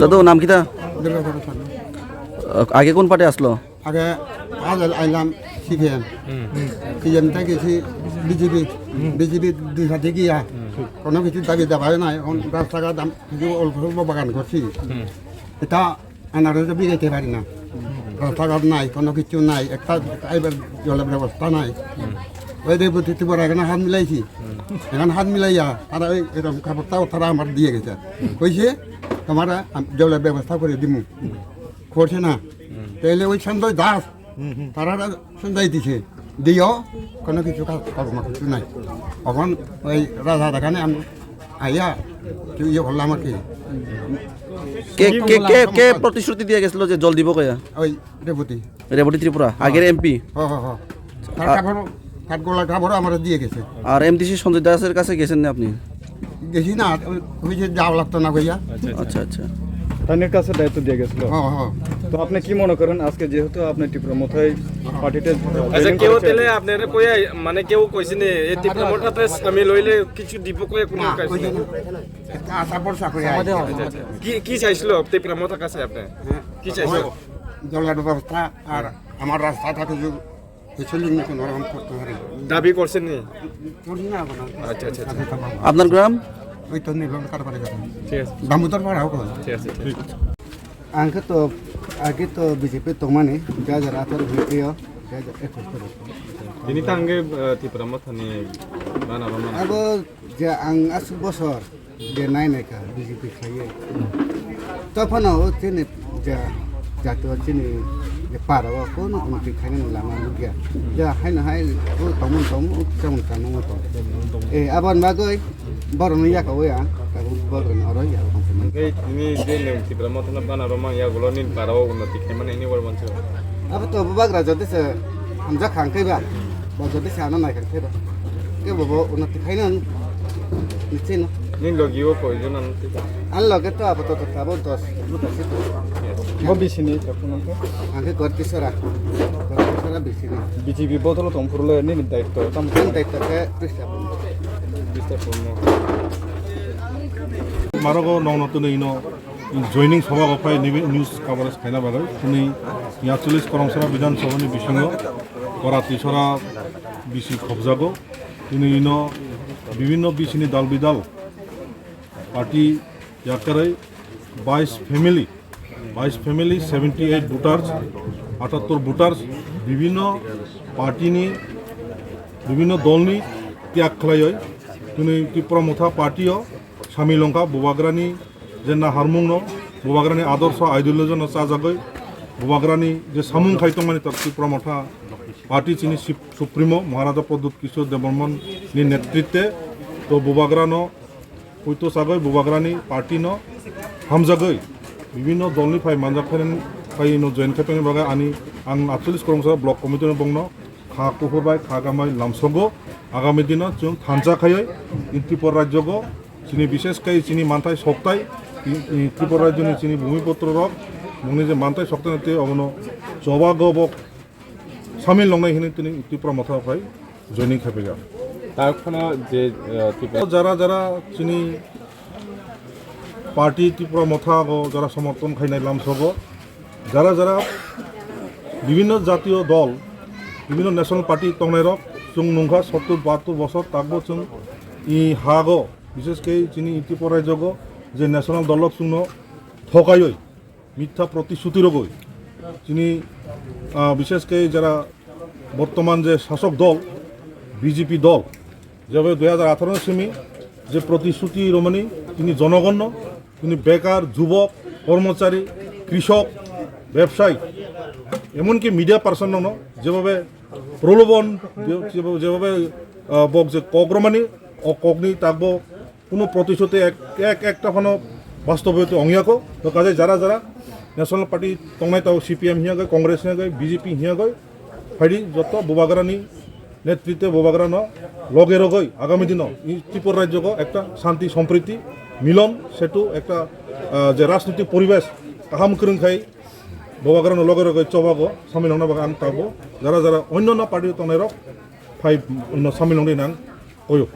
দাদা নাম কিতা? আগে কোন পার্টি আসলো? আগে আজ আইলাম সিপিএম, সিপিএম থেকে গেছি বিজেপি, বিজেপি দুই হাতে গিয়া কোনো কিছু দাবি দেওয়া নাই। রাস্তাঘাট কিছু অল্প অল্প বাগান করছি, এটা এনারে তো বিগাইতে পারি না। রাস্তাঘাট নাই, কোনো কিছু নাই, একটা এবার জলের ব্যবস্থা নাই। ওই দেবতী পরে এখানে হাত মিলাইছি, এখানে হাত মিলাইয়া তারা ওই এরকম খাবারটাও তারা আমার দিয়ে গেছে, কইছে তোমার জলের ব্যবস্থা করে দিমু, করছে না। তাইলে ওই সঞ্জয় দাস তারা সঞ্জয় দিছে, দিও কোনো কিছু কাজ কর্ম কিছু নাই। তখন ওই রাজা দেখানে আমি আইয়া কেউ ইয়ে করলাম আর কি। কে প্রতিশ্রুতি দিয়ে গেছিল যে জল দিব কয়া? ওই রেবতী ত্রিপুরা আগের এমপি। কাঠগোলা খাবারও আমার দিয়ে গেছে। আর এমডিসি সঞ্জয় দাসের কাছে গেছেন না আপনি? গেছি না, ওই যে যাওয়া লাগতো না কইয়া। আচ্ছা আচ্ছা, তাদের কাছে দায়িত্ব দিয়ে গেছিল। তো আপনি কি মনে করেন আজকে যেহেতু আপনি ত্রিপুরা মথায় পার্টিতে কেউ তেলে আপনারা কইয়া মানে কেউ কইছে নে এই ত্রিপুরা মথাতে সামিল হইলে কিছু দিব কইয়া কোনো কাজ না? আশা ভরসা করে কি চাইছিল ত্রিপুরা মথার কাছে আপনি? কি চাইছিল? জলের ব্যবস্থা আর আমার রাস্তাটাকে দাবি করছেন নি? আচ্ছা আচ্ছা, আপনার গ্রাম? ওই তো নিলাম কারবারে গেছে, ঠিক আছে, দামোদর পাড়াও কই। ঠিক আছে, ঠিক আছে। আগে তো বিজেপি তো মানে 2018 ভিডিও 2021 করে তিনি তাঙ্গে ত্রিপুরা মথানি বানাবো না আবো যে আং আসু বছর যে নাই নাইকা বিজেপি খাইয়ে তখনও তিনি যে জাতীয় তিনি যে পারাও কোনো কোনো খাইনে লামা লুগিয়া যা হাইনা হাই ও তমন যেমন কানো মতো এ আবার মাগই বড় নিয়া কইয়া তারপর বড় নরইয়া এই তুমি যে ত্রিপুরা মথানা বানাবো মা ইয়াগুলো নিন পারাও উন্নতি খাইমানে নি বড় বঞ্চ अब तो बाग्रा जतिसे हमजा खांखैबा बा जतिसे आना नाय खांखैबा के बबो उन्नति खाइनन निश्चय न निन लगियो प्रयोजन आनते आन लगे तो अब तो थाबो 10 रुपैया भविष्यनि तखनके आंखे गर्तिसरा बेसिनि बिजेपि बदल तंफुरले नि दायित्व तम दायित्व के বিস্তারপূর্ণ मारगो नौनतुने इनो जॉइनिंग सभा गफाय न्यूज कवरेज खाइना बागै कुनै 40 करमसरा विधानसभानि बिसंग करा तिसरा बिसि खबजागो कुनै इनो विभिन्न बिसिनि दल बिदल पार्टी याकरै 22 फैमिली 78 वोटार्स 78 वोटार्स विभिन्न पार्टीनि विभिन्न दलनि त्याग खालायै कुनै त्रिपुरा मथा पार्टीओ सामिलंका बुबाग्रानि जेना हारमुंनो बुबाग्रानि आदर्श आइडियोलजन चाजागै बुबाग्रानि जे सामुं खायतंमानि त्रिपुरा मथा पार्टी चिनि सुप्रीमो महाराजा प्रद्युत किशोर देबबर्मन नि नेतृत्वे तो बुबाग्रानो हयतो सागै बुबाग्रानि पार्टीनो हामजागै विभिन्न दलनि फाय मानजाफायन फायनो जयेन खायतंनि बागै आं 48 करमसा ब्लक कमिटिनो बंनो खा कुहुरबाय खागामाय लामसगो आगामी दिनाव जों थानजाखायै त्रिपुरा राज्यगो चिनी विशेषकै चिनी मानथाय सक्ताय त्रिपुरा राज्यनि चिनी भूमिपत्र रक मुंनि जे मानथाय सक्तायते अबनो जबागबक सामिल लंनाय हिनि तिनि त्रिपुरा मथाफाय जयनिं खायफैगा তারপরে যে যারা যারা চিনি पार्टी त्रिपुरा मथागो যারা समर्थन खायनाय लामसगो যারা যারা বিভিন্ন জাতীয় দল বিভিন্ন ন্যাশনাল पार्टी तंनाय रक जों नंखा 70-72 বছর ताकबो जों इ हागो विशेषकै चिनी त्रिपुरा राज्यगो जे न्याशनल दलक जोंनो ठकायै मिथ्या प्रतिश्रुति रगै चिनी विशेषकै যারা বর্তমান যে শাসক দল বিজেপি দল যেভাবে 2018 সেমি যে প্রতিশ্রুতি রমণী তিনি জনগণ তিনি বেকার যুবক কর্মচারী কৃষক ব্যবসায়ী এমনকি মিডিয়া পার্সন যেভাবে প্রলোভন যেভাবে বক যে কগ্রমানি অকগ্নি তাকব কোনো প্রতিশ্রুতি একটা কোনো বাস্তবতে অঙ্গিয়াকো তো কাজে যারা যারা ন্যাশনাল পার্টি তংনাই তাও সিপিএম হিয়াগৈ কংগ্রেস হিয়াগৈ বিজেপি হিয়াগৈ ফাইডি যত বুবাগ্রানি নেতৃত্বে বোবাগ্রান লগে রগই আগামী দিন ত্রিপুরা রাজ্যক একটা শান্তি সম্প্রীতি মিলন সেটু একটা যে রাজনৈতিক পরিবেশ কাহাম করুনখাই বোবাগ্রান লগে রগই চবাগো সামিল হন বাগান তাবো যারা যারা অন্য পার্টি তনেরক ফাই অন্য সামিল হন নাং কয়ো